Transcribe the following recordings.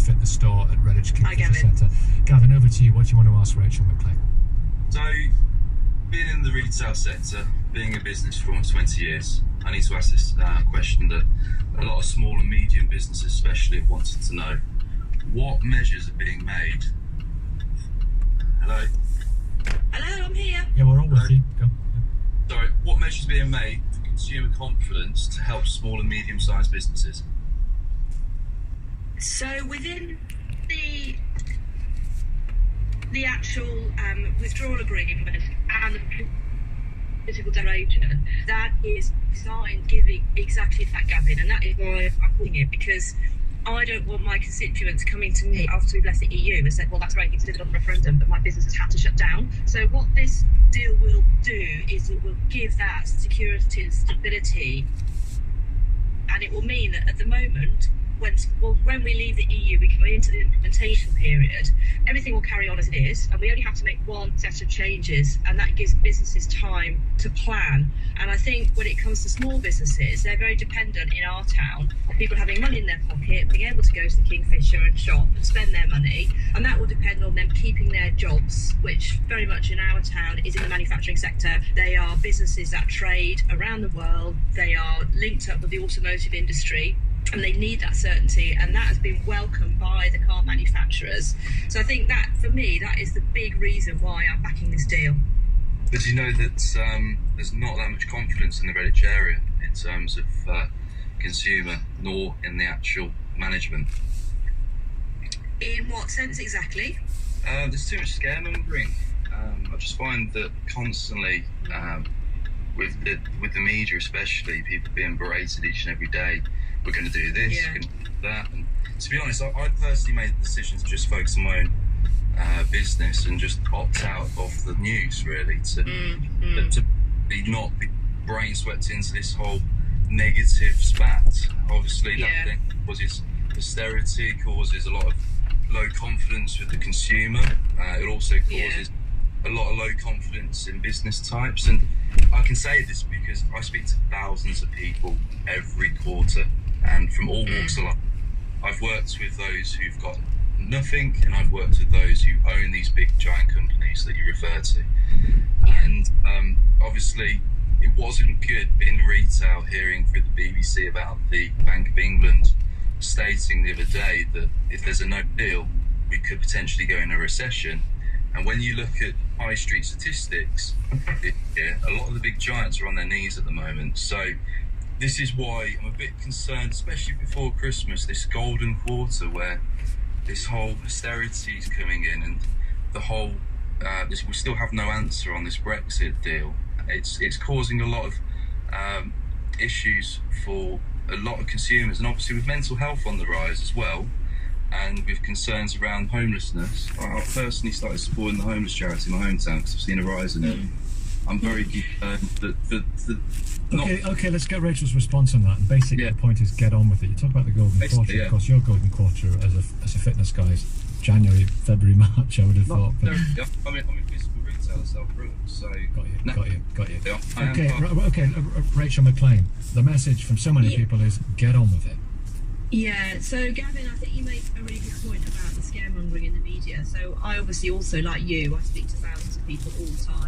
fitness store at Redditch Hi, Kingfisher Gavin. Centre. Gavin, over to you. What do you want to ask Rachel McLean? So, being in the retail sector, being in business for almost 20 years, I need to ask this question that a lot of small and medium businesses especially have wanted to know. What measures are being made? Hello? Hello, I'm here. Yeah, we're all with you. Go. Sorry, what measures are being made for consumer confidence to help small and medium-sized businesses? So within the actual withdrawal agreement and the political declaration, that is designed giving exactly that, Gavin, and that is why I'm calling it, because I don't want my constituents coming to me after we've left the EU and said, well, that's great, it's did it on the referendum, but my business has had to shut down. So what this deal will do is it will give that security and stability, and it will mean that at the moment, when we leave the EU, we go into the implementation period, everything will carry on as it is, and we only have to make one set of changes, and that gives businesses time to plan. And I think when it comes to small businesses, they're very dependent in our town on people having money in their pocket, being able to go to the Kingfisher and shop and spend their money, and that will depend on them keeping their jobs, which very much in our town is in the manufacturing sector. They are businesses that trade around the world, they are linked up with the automotive industry, and they need that certainty, and that has been welcomed by the car manufacturers. So I think that, for me, that is the big reason why I'm backing this deal. But you know that there's not that much confidence in the Redditch area in terms of consumer, nor in the actual management. In what sense exactly? There's too much scaremongering. I just find that constantly, with the media especially, people being berated each and every day. We're going to do this, we're going to do that. And to be honest, I personally made the decision to just focus on my own business and just opt out of the news, really, to not be brain swept into this whole negative spat. Obviously, that thing causes austerity, causes a lot of low confidence with the consumer. It also causes a lot of low confidence in business types. And I can say this because I speak to thousands of people every quarter, and from all walks of life. I've worked with those who've got nothing, and I've worked with those who own these big giant companies that you refer to. And obviously it wasn't good in retail hearing through the BBC about the Bank of England stating the other day that if there's a no deal, we could potentially go in a recession. And when you look at high street statistics, a lot of the big giants are on their knees at the moment. So this is why I'm a bit concerned, especially before Christmas, this golden quarter where this whole austerity is coming in, and the whole we still have no answer on this Brexit deal. It's causing a lot of issues for a lot of consumers, and obviously with mental health on the rise as well, and with concerns around homelessness. I've personally started supporting the homeless charity in my hometown because I've seen a rise in it. I'm very concerned that Okay, let's get Rachel's response on that. And basically, the point is get on with it. You talk about the golden quarter. Of course, your golden quarter as a fitness guy is January, February, March. I would have thought. But I'm in physical retail at South Brooks, so got you. Okay, Rachel McLean. The message from so many people is get on with it. Yeah, so Gavin, I think you made a really good point about the scaremongering in the media. So I obviously also, like you, I speak to thousands of people all the time. I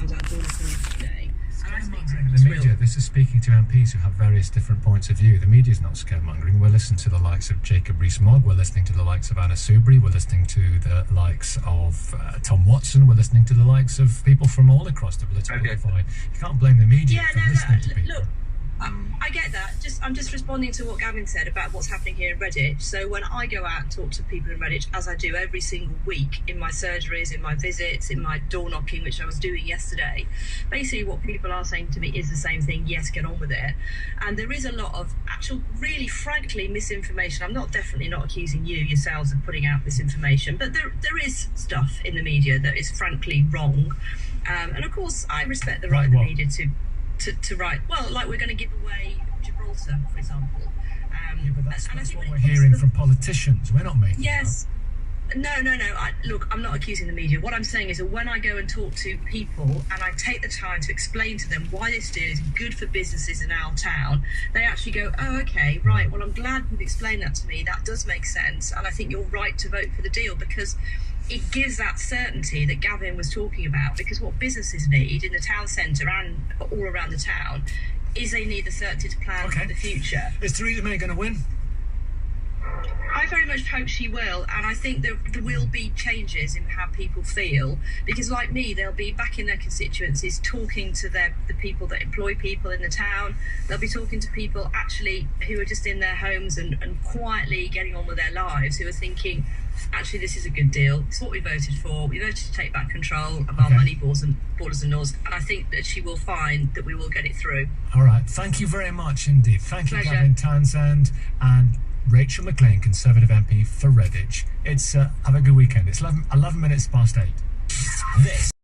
was at Dawn yesterday. The media, this is speaking to MPs who have various different points of view. The media's not scaremongering. We're listening to the likes of Jacob Rees-Mogg, we're listening to the likes of Anna Soubry, we're listening to the likes of Tom Watson, we're listening to the likes of people from all across the political divide. You can't blame the media for listening to people. Look, I get that. I'm just responding to what Gavin said about what's happening here in Redditch. So when I go out and talk to people in Redditch, as I do every single week in my surgeries, in my visits, in my door knocking, which I was doing yesterday, basically what people are saying to me is the same thing. Yes, get on with it. And there is a lot of actual, really frankly, misinformation. I'm definitely not accusing you yourselves of putting out this information, but there is stuff in the media that is frankly wrong. And of course, I respect the right of the media to write, well, like we're going to give away Gibraltar, for example. But that's what we're hearing from politicians. We're not making No. Look, I'm not accusing the media. What I'm saying is that when I go and talk to people and I take the time to explain to them why this deal is good for businesses in our town, they actually go, oh, okay, right, well, I'm glad you've explained that to me. That does make sense. And I think you're right to vote for the deal, because it gives that certainty that Gavin was talking about. Because what businesses need in the town centre and all around the town is they need the certainty to plan for the future. Is Theresa May going to win? I very much hope she will, and I think there will be changes in how people feel, because like me, they'll be back in their constituencies talking to the people that employ people in the town. They'll be talking to people actually who are just in their homes and quietly getting on with their lives, who are thinking, actually, this is a good deal. It's what we voted for. We voted to take back control of our money, borders and laws, and I think that she will find that we will get it through. All right. Thank you very much indeed. Thank you, Pleasure. Gavin Townsend and Rachel McLean, Conservative MP for Redditch. It's have a good weekend. It's 11 minutes past 8. This